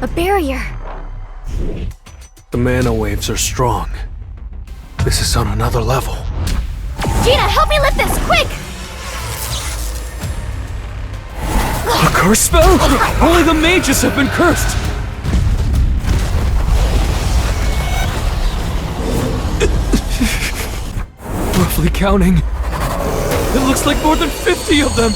A barrier. The mana waves are strong. This is on another level. Gina, help me lift this, quick! A curse spell? Only the mages have been cursed! Roughly counting, it looks like more than 50 of them!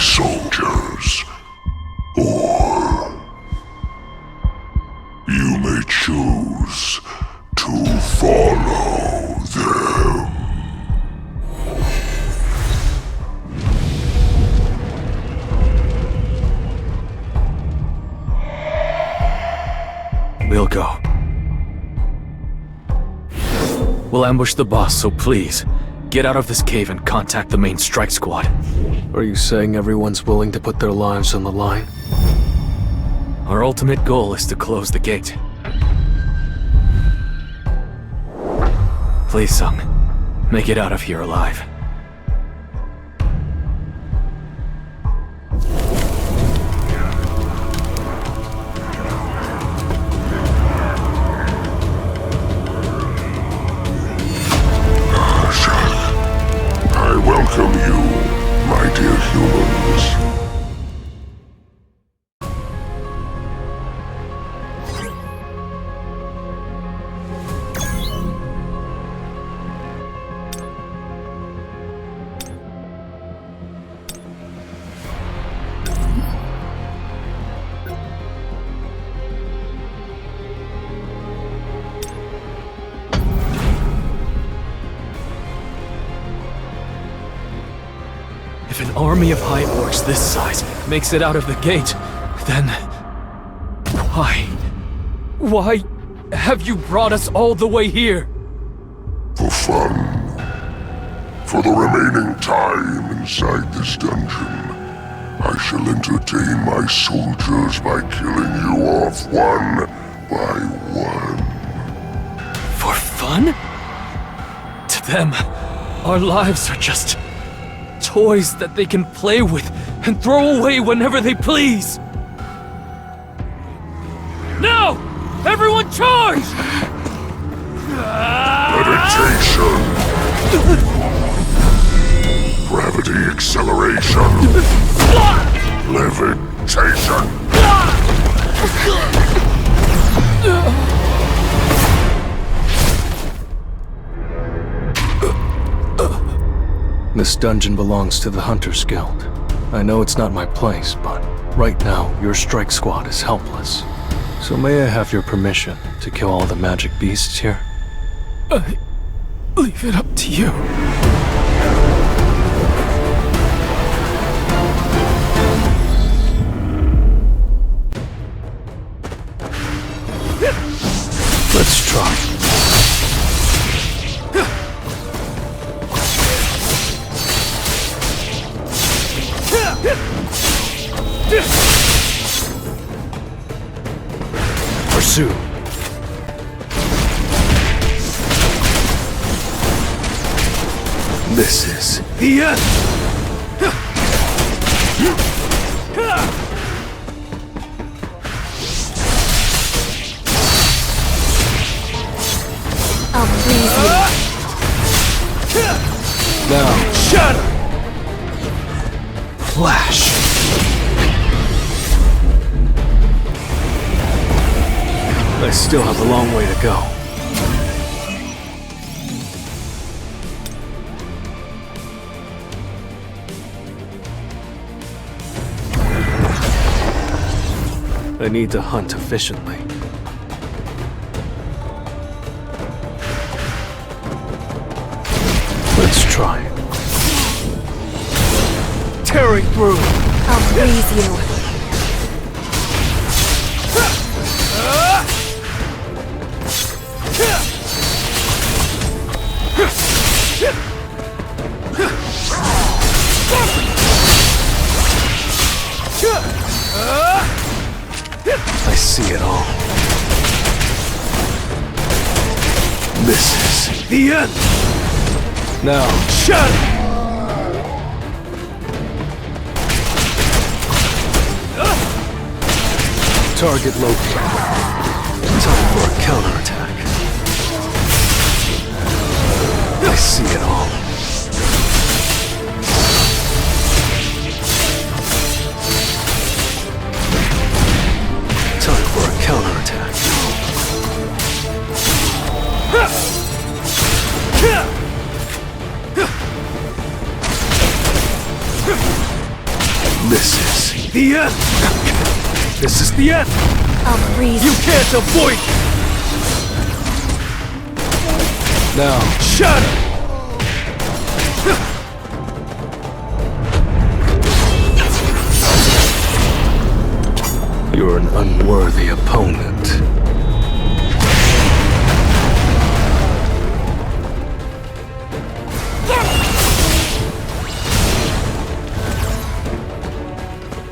Soldiers, or you may choose to follow them. We'll go. We'll ambush the boss, so please, get out of this cave and contact the main strike squad. Are you saying everyone's willing to put their lives on the line? Our ultimate goal is to close the gate. Please, Sung, make it out of here alive. I welcome you, my dear humans. If an army of high orcs this size makes it out of the gate, then... Why have you brought us all the way here? For fun. For the remaining time inside this dungeon, I shall entertain my soldiers by killing you off one by one. For fun? To them, our lives are just... toys that they can play with and throw away whenever they please! No! Everyone charge! Meditation! Gravity acceleration! Levitation! This dungeon belongs to the Hunters Guild. I know it's not my place, but right now, your strike squad is helpless. So may I have your permission to kill all the magic beasts here? I leave it up to you. Let's try. Pursue. This is the end. I'll freeze you. Now, shatter. Flash. I still have a long way to go. I need to hunt efficiently. Let's try. Tearing through. I'll freeze you. see it all. This is the end! Now, shatter! Target located. Time for a counterattack. I see it all. Time for a counterattack. This is the end! This is the end! I'll freeze You can't avoid it! Now, shatter! You're an unworthy opponent.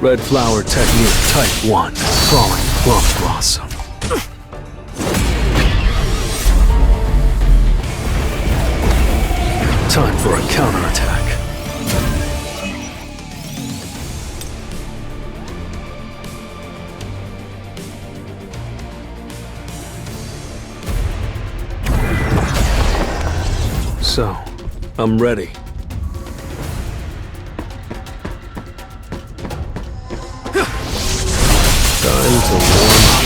Red Flower Technique Type 1. Falling Plum Blossom. Time for a counterattack. So, I'm ready. Time to warm up.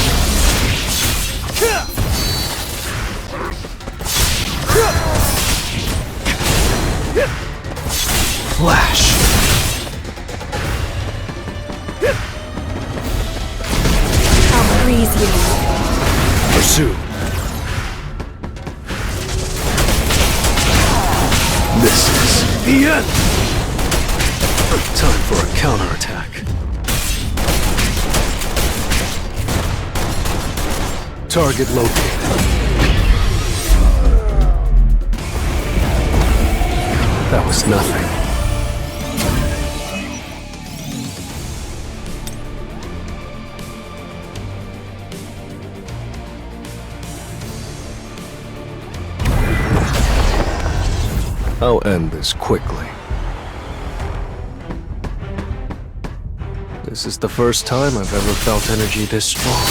Flash. I'll freeze you. Pursue. This is the end. Time for a counterattack. Target located. That was nothing. I'll end this quickly. This is the first time I've ever felt energy this strong.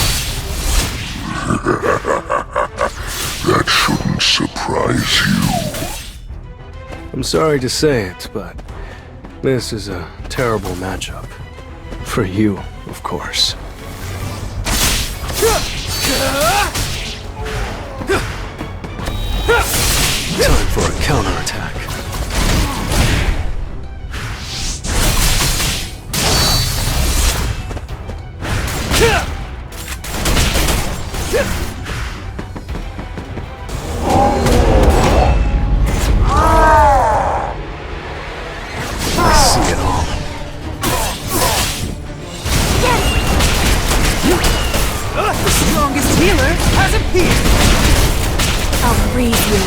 That shouldn't surprise you. I'm sorry to say it, but this is a terrible matchup. For you, of course. Time for a counterattack. I see it all. The strongest healer has appeared! I'll freeze you.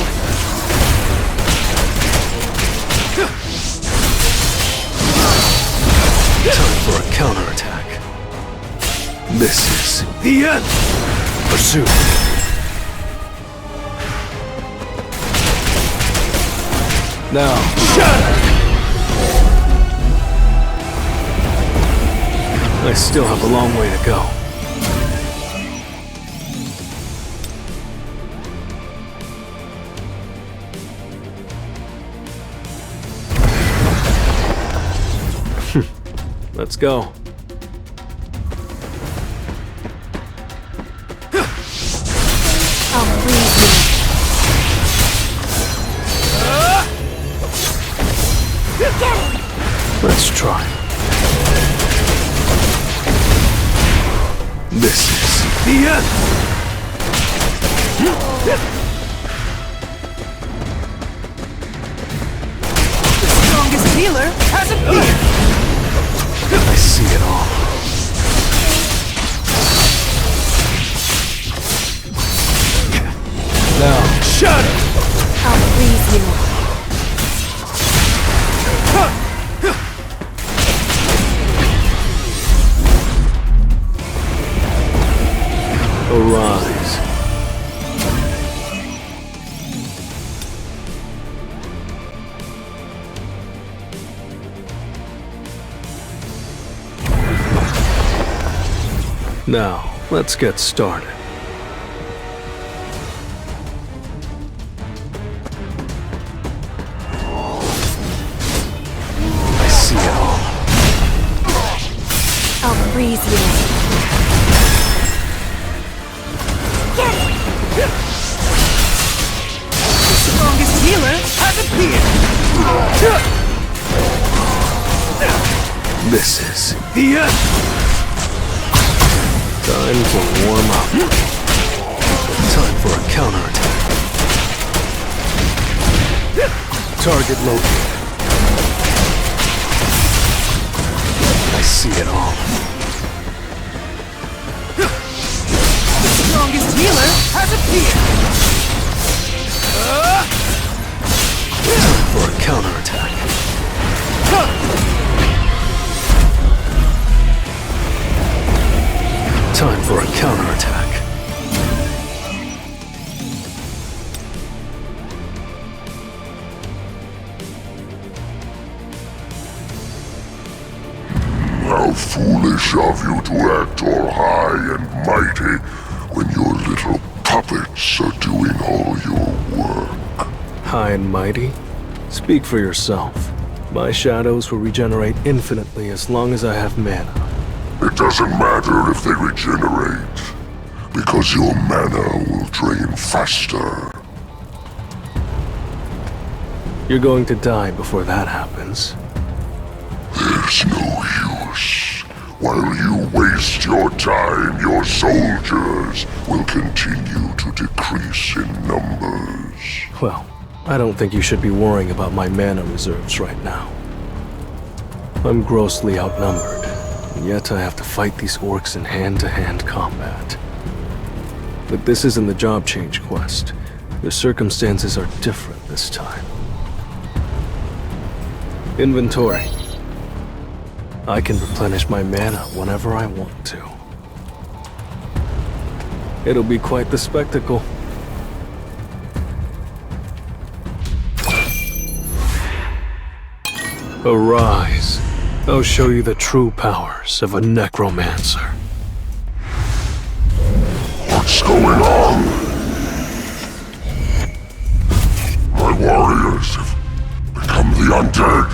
Time for a counterattack. This is the end! Pursue. Now, shatter! I still have a long way to go. Let's go. I'll freeze you. Let's try. This is the end! The strongest healer has appeared! I see it all. Now, shatter! I'll freeze you. Now, let's get started. I see it all. I'll freeze you. The strongest healer has appeared! This is the end. Time to warm up. Time for a counterattack. Target located. I see it all. The strongest healer has appeared! Time for a counterattack. Time for a counterattack. How foolish of you to act all high and mighty when your little puppets are doing all your work. High and mighty? Speak for yourself. My shadows will regenerate infinitely as long as I have mana. It doesn't matter if they regenerate, because your mana will drain faster. You're going to die before that happens. There's no use. While you waste your time, your soldiers will continue to decrease in numbers. Well, I don't think you should be worrying about my mana reserves right now. I'm grossly outnumbered, and yet I have to fight these orcs in hand-to-hand combat. But this isn't the job change quest. The circumstances are different this time. Inventory. I can replenish my mana whenever I want to. It'll be quite the spectacle. Arise. I'll show you the true powers of a necromancer. What's going on? My warriors have become the undead.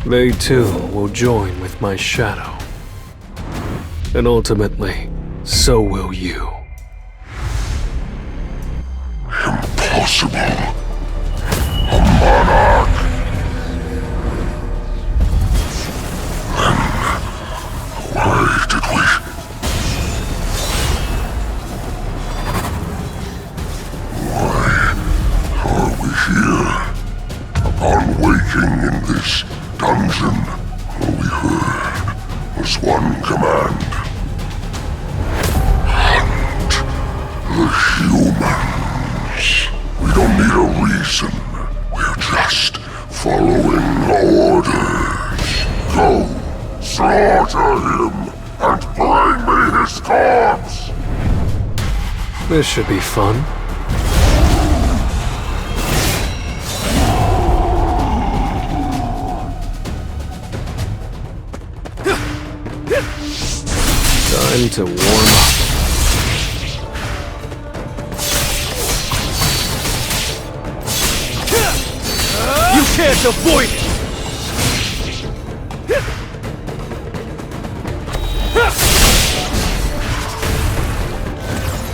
They too will join with my shadow. And ultimately, so will you. Impossible. A monarch. Then why did we... Why are we here? Upon waking in this dungeon, all we heard was one command. Hunt the humans. We don't need a reason. We're just following orders. Go, slaughter him, and bring me his corpse! This should be fun. Time to warm up. You can't avoid it!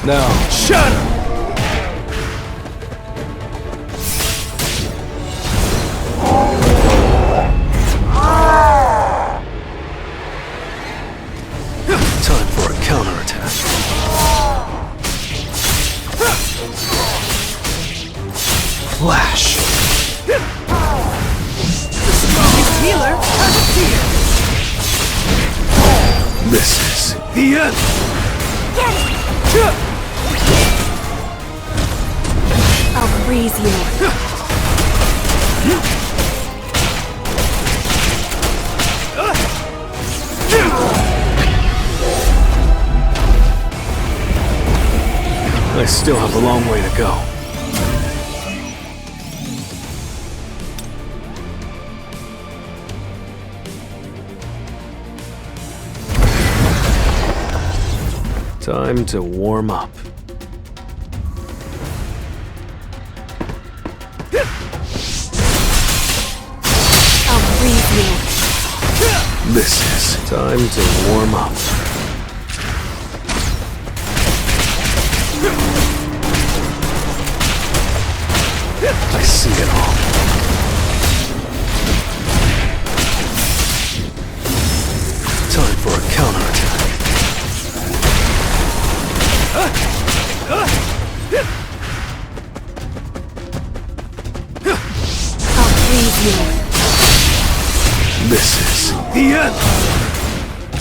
Now, Shatter! time for a counterattack. Flash. The strongest healer has appeared! This is the end. I'll freeze you. I still have a long way to go. Time to warm up. I'll freeze you. This is time to warm up. I see it all. Time for a counterattack. I'll freeze you. This is The end!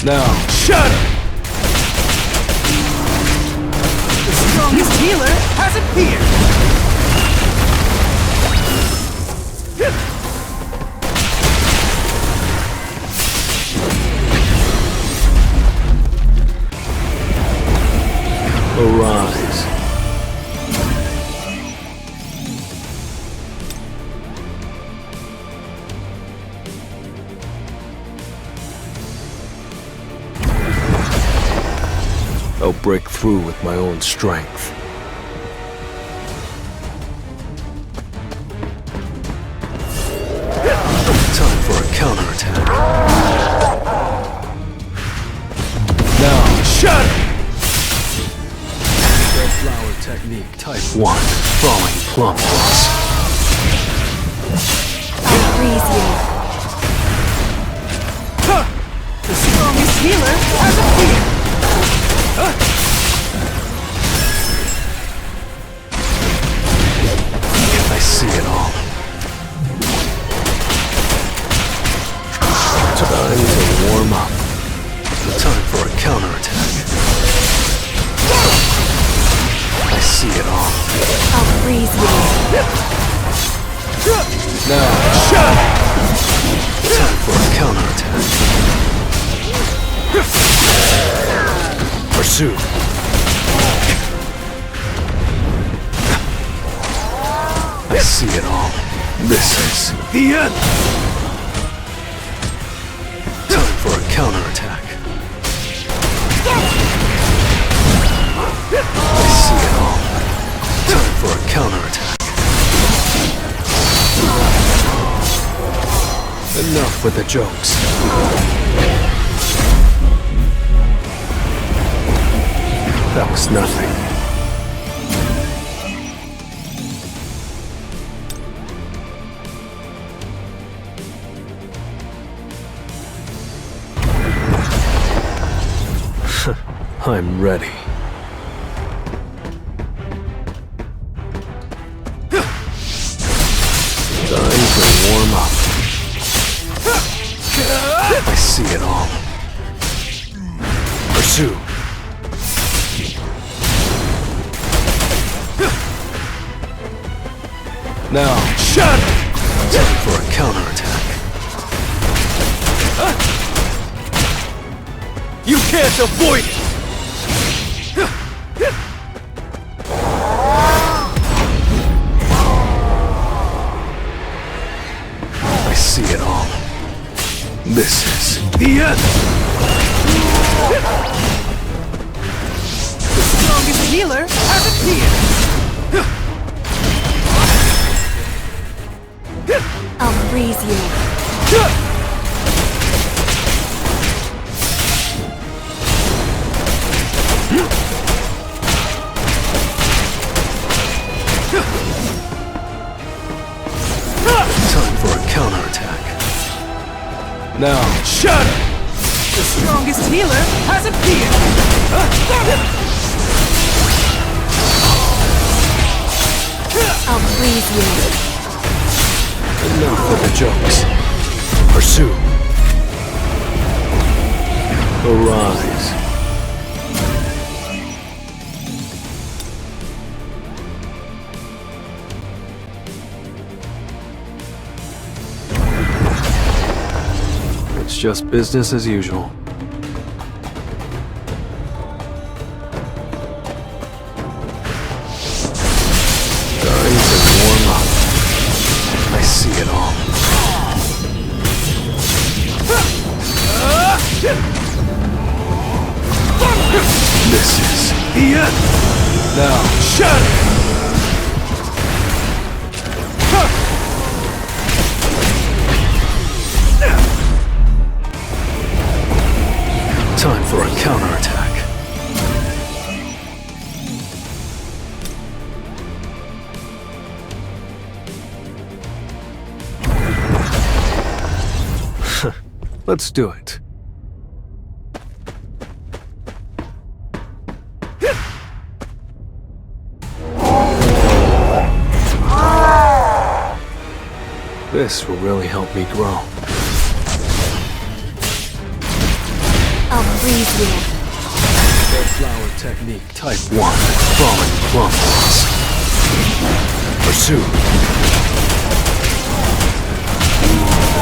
now. Shatter! The strongest healer has appeared! Arise. I'll break through with my own strength. Time for a counterattack. Now, Shatter! Red flower technique type 1. Falling plum plus. I'll freeze you. Huh! The strongest healer has appeared! I see it all. Time to warm up. Time for a counterattack. I see it all. I'll freeze you. Now, Shatter! time for a counterattack. Pursue. I see it all. This is The end! time for a counterattack. I see it all. Time for a counterattack. Enough with the jokes. That was nothing. I'm ready. Time to warm up. I see it all. Pursue. Now, Shatter! time for a counterattack. You can't avoid it! I see it all. This is The end! The strongest healer has appeared! I'll freeze you. time for a counterattack. Now, Shatter! The strongest healer has appeared! I'll freeze you. enough with the jokes. Pursue. Arise. It's just business as usual. Time to warm up. I see it all. This is the end! Now, shatter! Time for a counterattack. Let's do it. This will really help me grow. I'll freeze you. Red flower technique type 1. Falling plums. Pursue.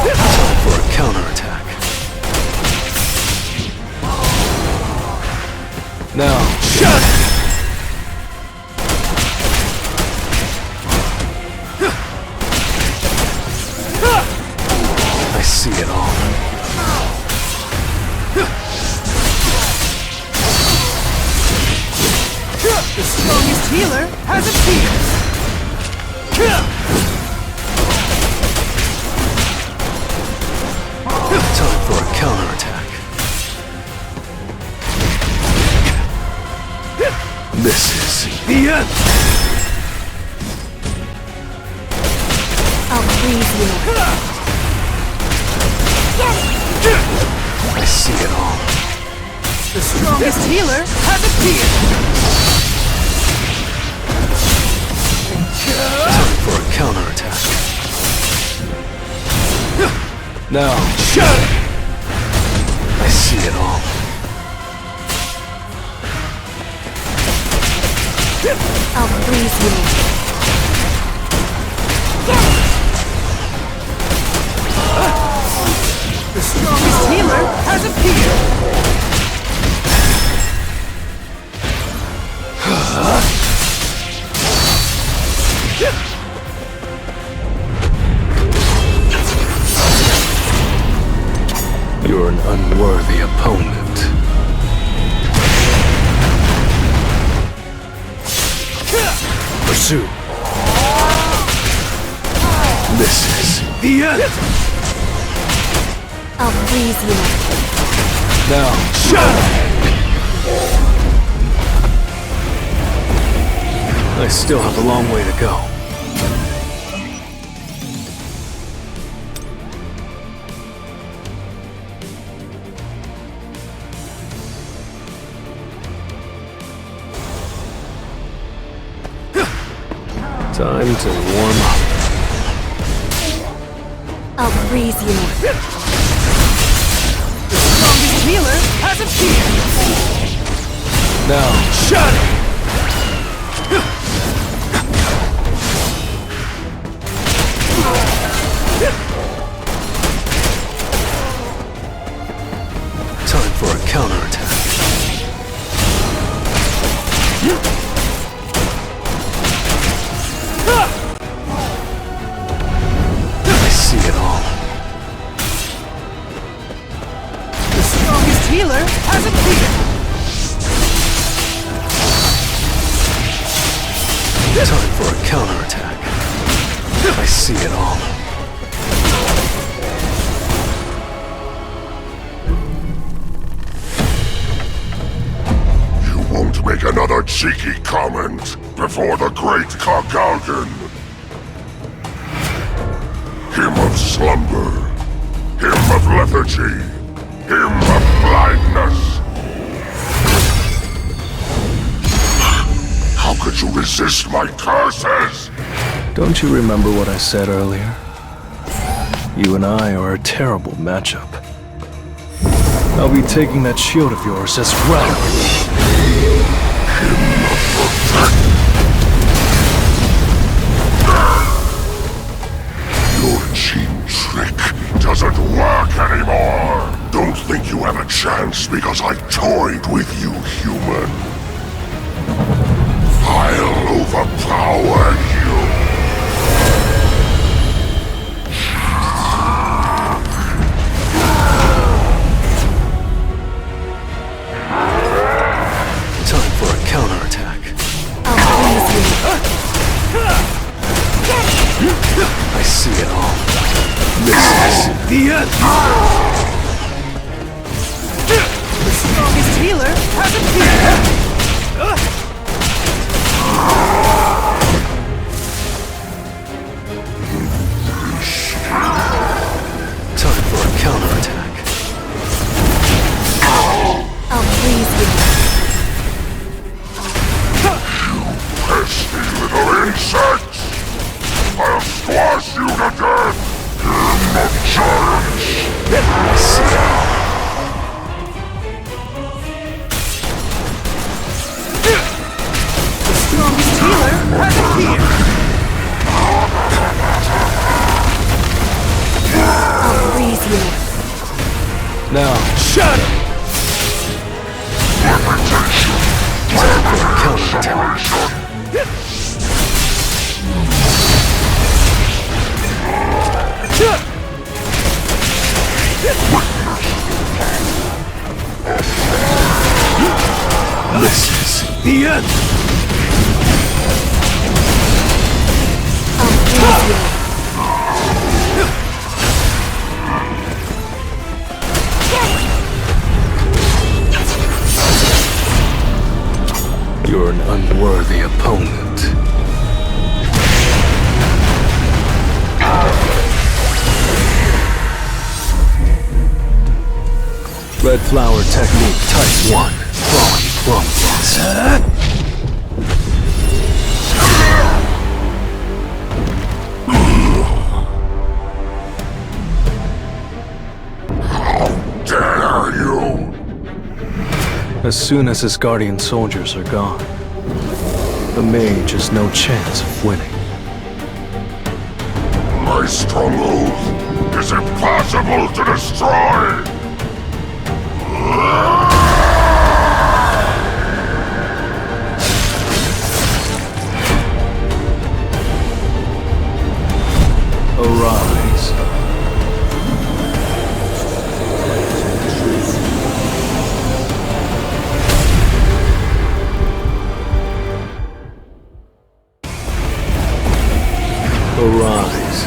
Time for a counterattack. Now, shut! I see it all. The strongest healer has appeared! Time for a counterattack. This is the end! I'll freeze you. I see it all. The strongest healer has appeared! Time for a counterattack. Now, shut! I see it all. I'll freeze you. The strongest healer has appeared! You're an unworthy opponent. Pursue. This is the end! I'll freeze you. Now, shut! I still have a long way to go. Time to warm up. I'll freeze you. The strongest healer has appeared! Now, shut it! Time for a counterattack. I see it all. The strongest healer has appeared! Time for a counterattack. I see it all. You won't make another cheeky comment before the great Kargalgan. Him of slumber, him of lethargy, him of blindness. How could you resist my curses? Don't you remember what I said earlier? You and I are a terrible matchup. I'll be taking that shield of yours as well. Your cheap trick doesn't work anymore. Don't think you have a chance because I toyed with you, human. I'll overpower you. Time for a counterattack. I see it all. This is the end. The strongest healer has appeared! Time for a counterattack. I'll freeze you. Pesky little insects! I'll squash you to death! Game of giants! I see it. The strongest healer has appeared! I'll freeze you. Now, shatter! Time for a counterattack. This is the end! I'll freeze you. You're an unworthy opponent. Red flower technique type 1. Falling crumbles. Dare you! As soon as his guardian soldiers are gone, the mage has no chance of winning. My stronghold is impossible to destroy! Arise. Arise.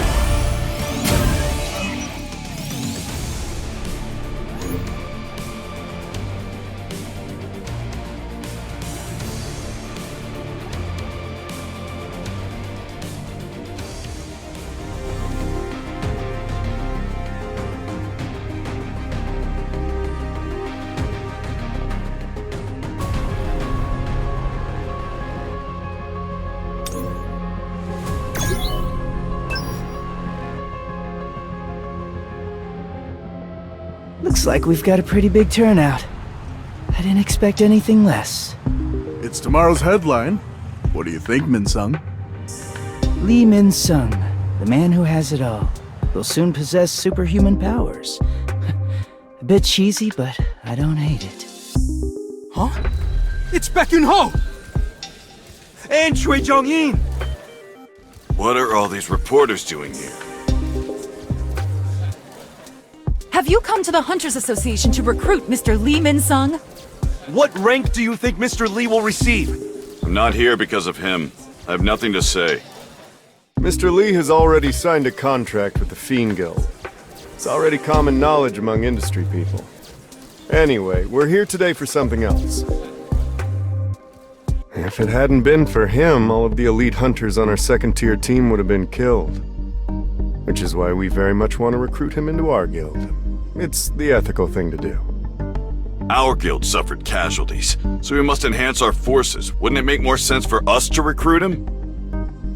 Looks like we've got a pretty big turnout. I didn't expect anything less. It's tomorrow's headline. What do you think, Min-sung? Lee Min-sung, the man who has it all, will soon possess superhuman powers. A bit cheesy, but I don't hate it. Huh? It's Baek Yun-ho! And Choi Jong-in! What are all these reporters doing here? Have you come to the Hunters Association to recruit Mr. Lee Min-sung? What rank do you think Mr. Lee will receive? I'm not here because of him. I have nothing to say. Mr. Lee has already signed a contract with the Fiend Guild. It's already common knowledge among industry people. Anyway, we're here today for something else. If it hadn't been for him, all of the elite hunters on our second-tier team would have been killed. Which is why we very much want to recruit him into our guild. It's the ethical thing to do. Our guild suffered casualties, so we must enhance our forces. Wouldn't it make more sense for us to recruit him?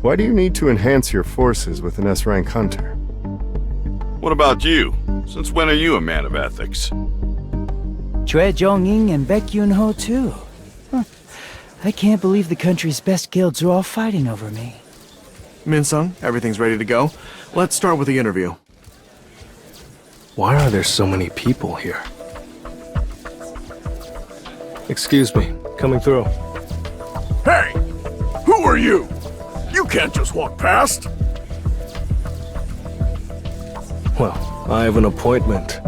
Why do you need to enhance your forces with an S-rank hunter? What about you? Since when are you a man of ethics? Choi Jong-in and Baek Yun-ho too. Huh. I can't believe the country's best guilds are all fighting over me. Min-sung, everything's ready to go. Let's start with the interview. Why are there so many people here? Excuse me, coming through. Hey! Who are you? You can't just walk past! Well, I have an appointment.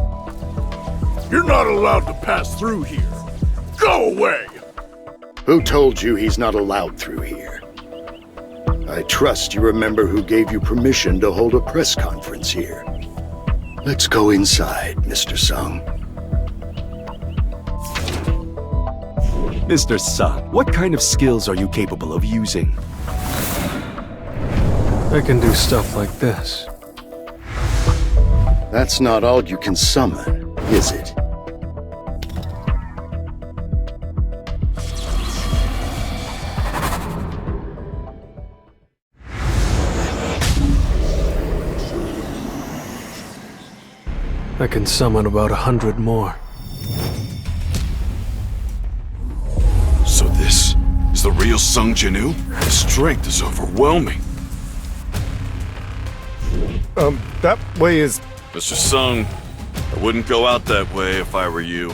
You're not allowed to pass through here. Go away! Who told you he's not allowed through here? I trust you remember who gave you permission to hold a press conference here. Let's go inside, Mr. Sung. Mr. Sung, what kind of skills are you capable of using? I can do stuff like this. That's not all you can summon, is it? I can summon about 100 more. So this is the real Sung Jinwoo? His strength is overwhelming. That way is... Mr. Sung, I wouldn't go out that way if I were you.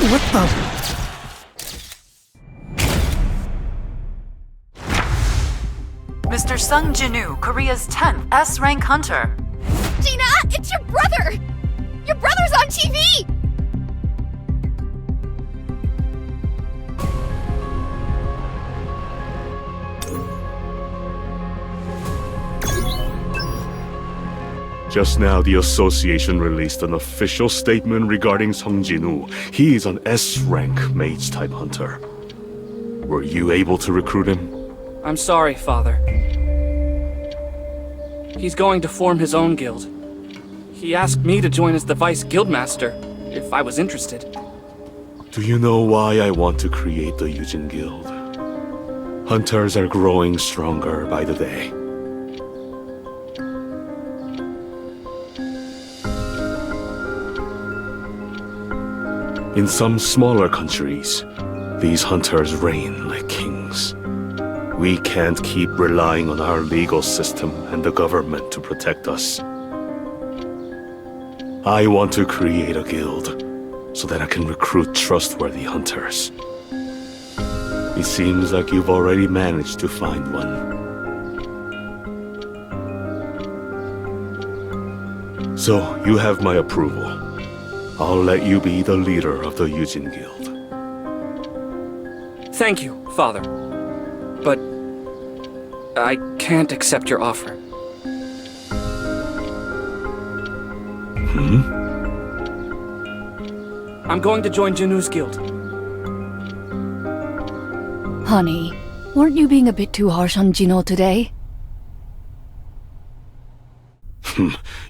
What the? Mr. Sung Jinwoo, Korea's 10th S-rank hunter. Gina, it's your brother! Your brother's on TV! Just now, the association released an official statement regarding Sung Jinwoo. He is an S-rank mage-type hunter. Were you able to recruit him? I'm sorry, Father. He's going to form his own guild. He asked me to join as the Vice Guildmaster, if I was interested. Do you know why I want to create the Yujin Guild? Hunters are growing stronger by the day. In some smaller countries, these hunters reign like kings. We can't keep relying on our legal system and the government to protect us. I want to create a guild so that I can recruit trustworthy hunters. It seems like you've already managed to find one. So, you have my approval. I'll let you be the leader of the Yujin Guild. Thank you, Father. But I can't accept your offer. I'm going to join Jinwoo's guild. Honey, weren't you being a bit too harsh on Jinwoo today?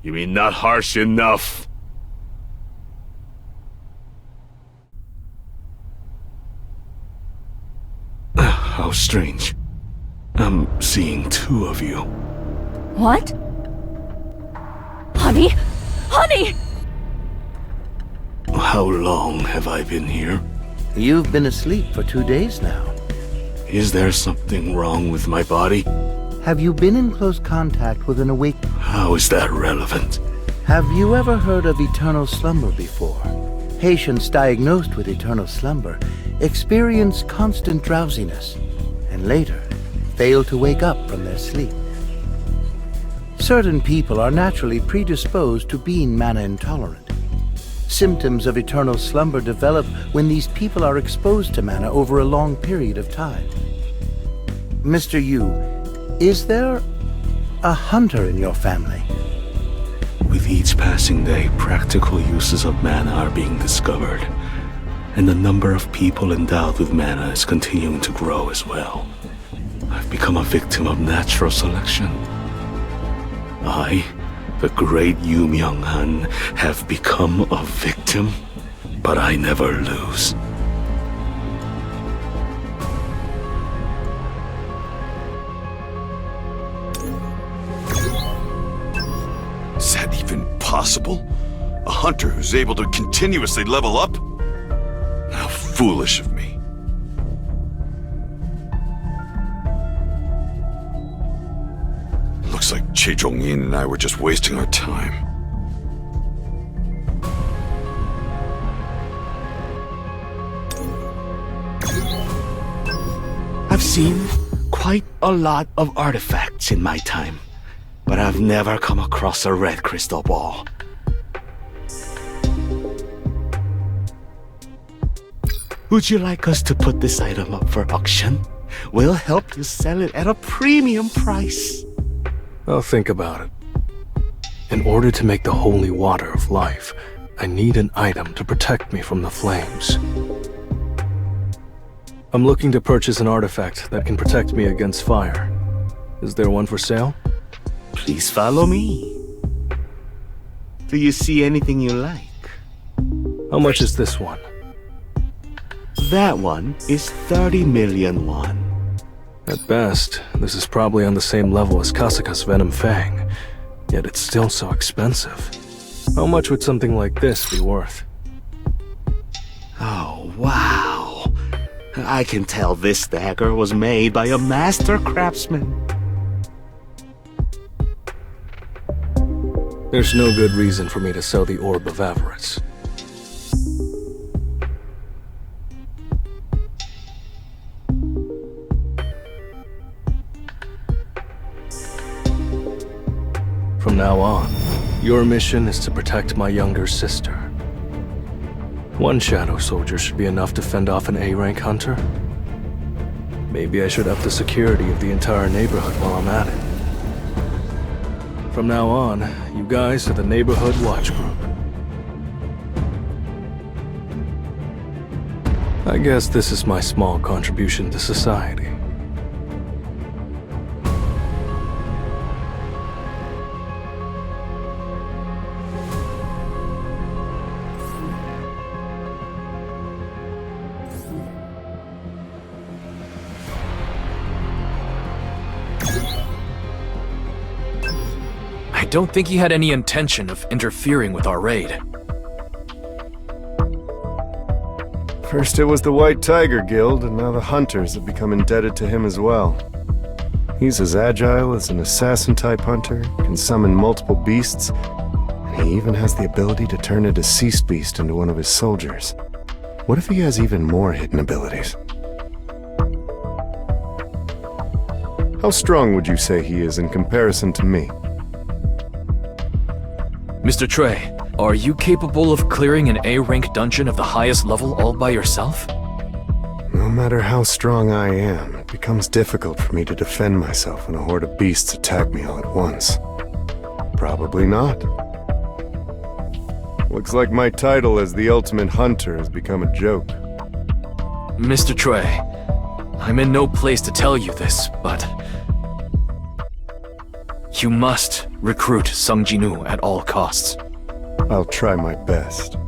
You mean not harsh enough? How strange. I'm seeing two of you. What? Honey? Honey! How long have I been here? You've been asleep for 2 days now. Is there something wrong with my body? Have you been in close contact with an awake... How is that relevant? Have you ever heard of eternal slumber before? Patients diagnosed with eternal slumber experience constant drowsiness and later fail to wake up from their sleep. Certain people are naturally predisposed to being mana intolerant. Symptoms of eternal slumber develop when these people are exposed to mana over a long period of time. Mr. Yu, is there a hunter in your family? With each passing day, practical uses of mana are being discovered, and the number of people endowed with mana is continuing to grow as well. I've become a victim of natural selection. I, the great Yu Myung-han, have become a victim, but I never lose. Is that even possible? A hunter who's able to continuously level up? How foolish of me. Looks like Che Zhongyin and I were just wasting our time. I've seen quite a lot of artifacts in my time, but I've never come across a red crystal ball. Would you like us to put this item up for auction? We'll help you sell it at a premium price. I'll think about it. In order to make the holy water of life, I need an item to protect me from the flames. I'm looking to purchase an artifact that can protect me against fire. Is there one for sale? Please follow me. Do you see anything you like? How much is this one? That one is 30 million won. At best, this is probably on the same level as Kasaka's Venom Fang, yet it's still so expensive. How much would something like this be worth? Oh, wow. I can tell this dagger was made by a master craftsman. There's no good reason for me to sell the Orb of Avarice. From now on, your mission is to protect my younger sister. One shadow soldier should be enough to fend off an A-rank hunter. Maybe I should up the security of the entire neighborhood while I'm at it. From now on, you guys are the Neighborhood Watch Group. I guess this is my small contribution to society. I don't think he had any intention of interfering with our raid. First it was the White Tiger Guild, and now the Hunters have become indebted to him as well. He's as agile as an assassin-type hunter, can summon multiple beasts, and he even has the ability to turn a deceased beast into one of his soldiers. What if he has even more hidden abilities? How strong would you say he is in comparison to me? Mr. Trey, are you capable of clearing an A-rank dungeon of the highest level all by yourself? No matter how strong I am, it becomes difficult for me to defend myself when a horde of beasts attack me all at once. Probably not. Looks like my title as the Ultimate Hunter has become a joke. Mr. Trey, I'm in no place to tell you this, but you must recruit Sung Ji-nu at all costs. I'll try my best.